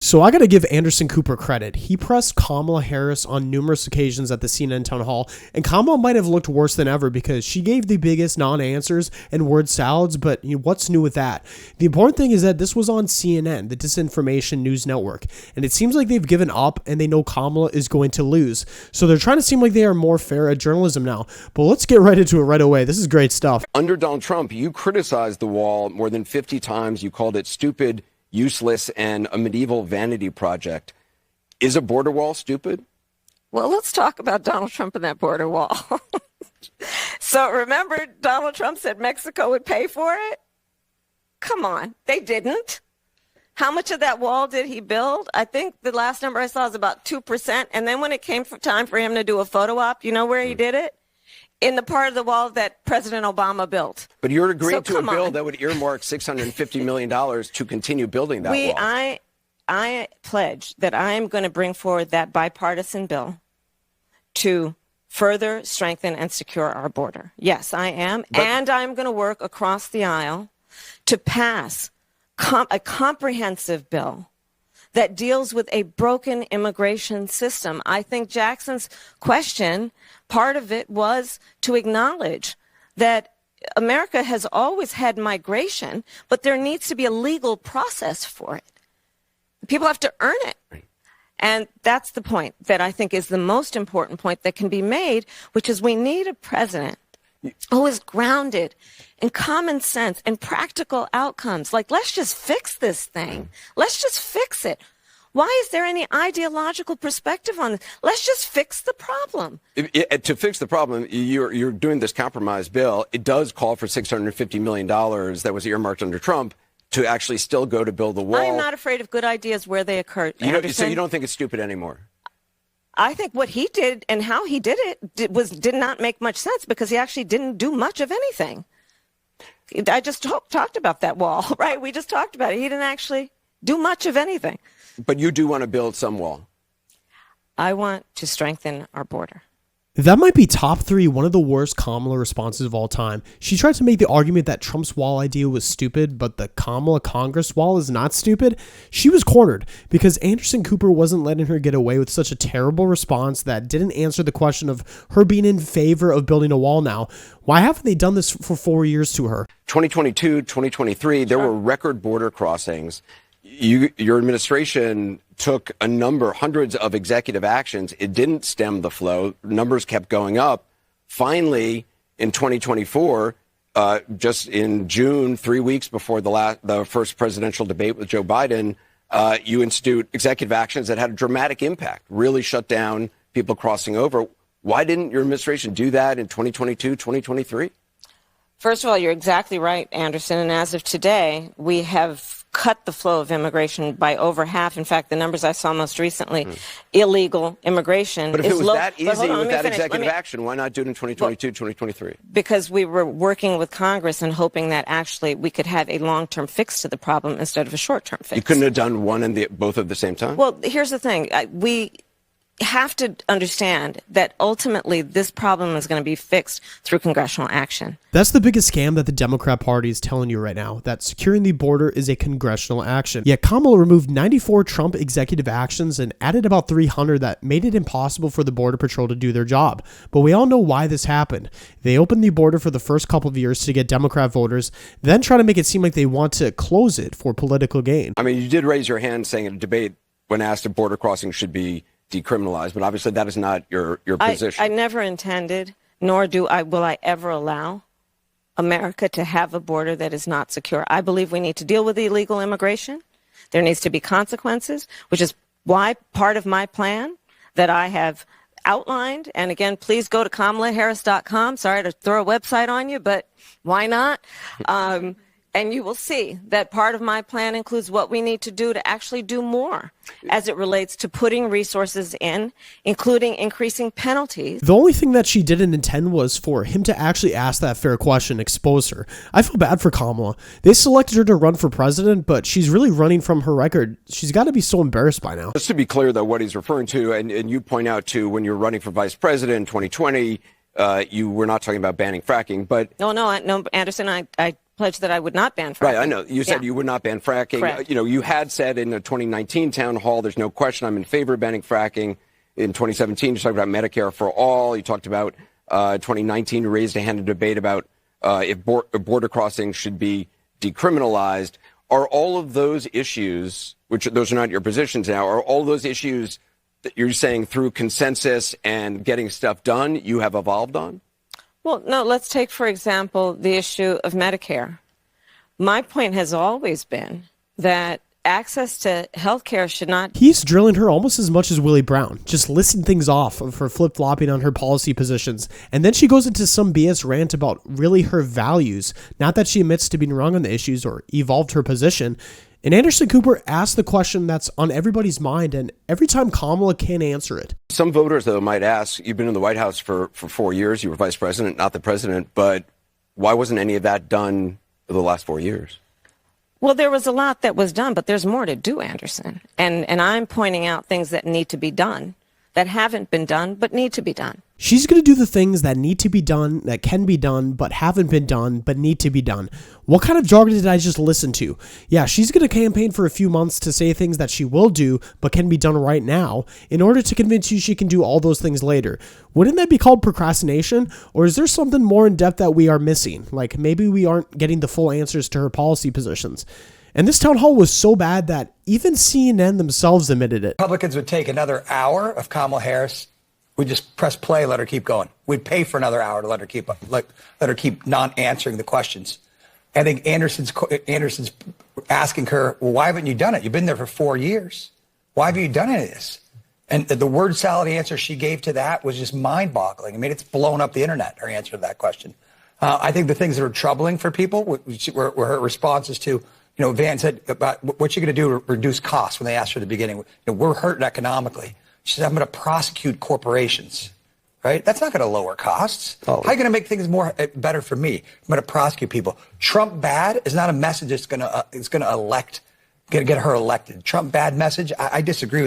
So I got to give Anderson Cooper credit. He pressed Kamala Harris on numerous occasions at the CNN town hall, and Kamala might have looked worse than ever because she gave the biggest non-answers and word salads, but what's new with that? The important thing is that this was on CNN, the disinformation news network, and it seems like they've given up and they know Kamala is going to lose. So they're trying to seem like they are more fair at journalism now. But let's get right into it right away. This is great stuff. Under Donald Trump, you criticized the wall more than 50 times. You called it stupid, useless, and a medieval vanity project. Is a border wall stupid? Well, let's talk about Donald Trump and that border wall. So remember, Donald Trump said Mexico would pay for it? Come on, they didn't. How much of that wall did he build? I think the last number I saw was about 2%. And then when it came time for him to do a photo op, you know where he did it? In the part of the wall that President Obama built. But you're agreeing to a bill that would earmark $650 million to continue building that wall. I pledge that I am going to bring forward that bipartisan bill to further strengthen and secure our border. Yes, I am. And I'm going to work across the aisle to pass a comprehensive bill that deals with a broken immigration system. I think Jackson's question, part of it was to acknowledge that America has always had migration, but there needs to be a legal process for it. People have to earn it. And that's the point that I think is the most important point that can be made, which is we need a president who is grounded in common sense and practical outcomes. Like, let's just fix this thing. Let's just fix it. Why is there any ideological perspective on this? Let's just fix the problem. To fix the problem, you're doing this compromise bill. It does call for $650 million that was earmarked under Trump to actually still go to build the wall. I am not afraid of good ideas where they occur. So you don't think it's stupid anymore? I think what he did and how he did it did not make much sense because he actually didn't do much of anything. I just talked about that wall, right? We just talked about it. He didn't actually do much of anything. But you do want to build some wall. I want to strengthen our border. That might be top 3, one of the worst Kamala responses of all time. She tried to make the argument that Trump's wall idea was stupid, but the Kamala Congress wall is not stupid. She was cornered because Anderson Cooper wasn't letting her get away with such a terrible response that didn't answer the question of her being in favor of building a wall now. Why haven't they done this for 4 years to her? 2022, 2023, there were record border crossings. Your administration took hundreds of executive actions. It didn't stem the flow. Numbers kept going up. Finally, in 2024, just in June, 3 weeks before the first presidential debate with Joe Biden, you institute executive actions that had a dramatic impact, really shut down people crossing over. Why didn't your administration do that in 2022, 2023? First of all, you're exactly right, Anderson. And as of today, we have cut the flow of immigration by over half. In fact, the numbers I saw most recently, illegal immigration. But if it was that easy with that executive action, why not do it in 2022, 2023? Because we were working with Congress and hoping that actually we could have a long-term fix to the problem instead of a short-term fix. You couldn't have done one and both at the same time? Well, here's the thing. We have to understand that ultimately this problem is going to be fixed through congressional action. That's the biggest scam that the Democrat Party is telling you right now, that securing the border is a congressional action. Yet Kamala removed 94 Trump executive actions and added about 300 that made it impossible for the Border Patrol to do their job. But we all know why this happened. They opened the border for the first couple of years to get Democrat voters, then try to make it seem like they want to close it for political gain. I mean, you did raise your hand saying in a debate when asked if border crossing should be decriminalized, but obviously that is not your position. I never intended, nor will I ever allow America to have a border that is not secure. I believe we need to deal with illegal immigration. There needs to be consequences, which is why part of my plan that I have outlined, and again, please go to KamalaHarris.com. Sorry to throw a website on you, but why not? And you will see that part of my plan includes what we need to do to actually do more as it relates to putting resources in, including increasing penalties. The only thing that she didn't intend was for him to actually ask that fair question, expose her. I feel bad for Kamala. They selected her to run for president, but she's really running from her record. She's got to be so embarrassed by now. Just to be clear, though, what he's referring to, and you point out to when you're running for vice president in 2020, you were not talking about banning fracking, but... No, Anderson, I pledged that I would not ban fracking. Right, I know. You said you would not ban fracking. Correct. You had said in the 2019 town hall, there's no question I'm in favor of banning fracking. In 2017, you talked about Medicare for all. You talked about 2019, you raised a hand in debate about if border crossings should be decriminalized. Are all of those issues, which those are not your positions now, are all those issues that you're saying through consensus and getting stuff done you have evolved on? Well, no, let's take, for example, the issue of Medicare. My point has always been that access to health care should not... He's drilling her almost as much as Willie Brown. Just listing things off of her flip-flopping on her policy positions. And then she goes into some BS rant about really her values. Not that she admits to being wrong on the issues or evolved her position. And Anderson Cooper asked the question that's on everybody's mind, and every time Kamala can't answer it. Some voters, though, might ask, you've been in the White House for 4 years, you were vice president, not the president, but why wasn't any of that done for the last 4 years? Well, there was a lot that was done, but there's more to do, Anderson. And I'm pointing out things that need to be done, that haven't been done, but need to be done. She's going to do the things that need to be done, that can be done, but haven't been done, but need to be done. What kind of jargon did I just listen to? Yeah, she's going to campaign for a few months to say things that she will do, but can be done right now, in order to convince you she can do all those things later. Wouldn't that be called procrastination? Or is there something more in depth that we are missing? Like maybe we aren't getting the full answers to her policy positions. And this town hall was so bad that even CNN themselves admitted it. Republicans would take another hour of Kamala Harris. We'd just press play, let her keep going. We'd pay for another hour to let her keep not answering the questions. I think Anderson's asking her, well, why haven't you done it? You've been there for 4 years. Why have you done any of this? And the word salad answer she gave to that was just mind-boggling. I mean, it's blown up the internet, her answer to that question. I think the things that are troubling for people were her responses to, Van said about what you're going to do to reduce costs when they asked her at the beginning. We're hurting economically. She said, I'm going to prosecute corporations, right? That's not going to lower costs. Oh. How are you going to make things better for me? I'm going to prosecute people. Trump bad is not a message that's going to get her elected. Trump bad message, I disagree with.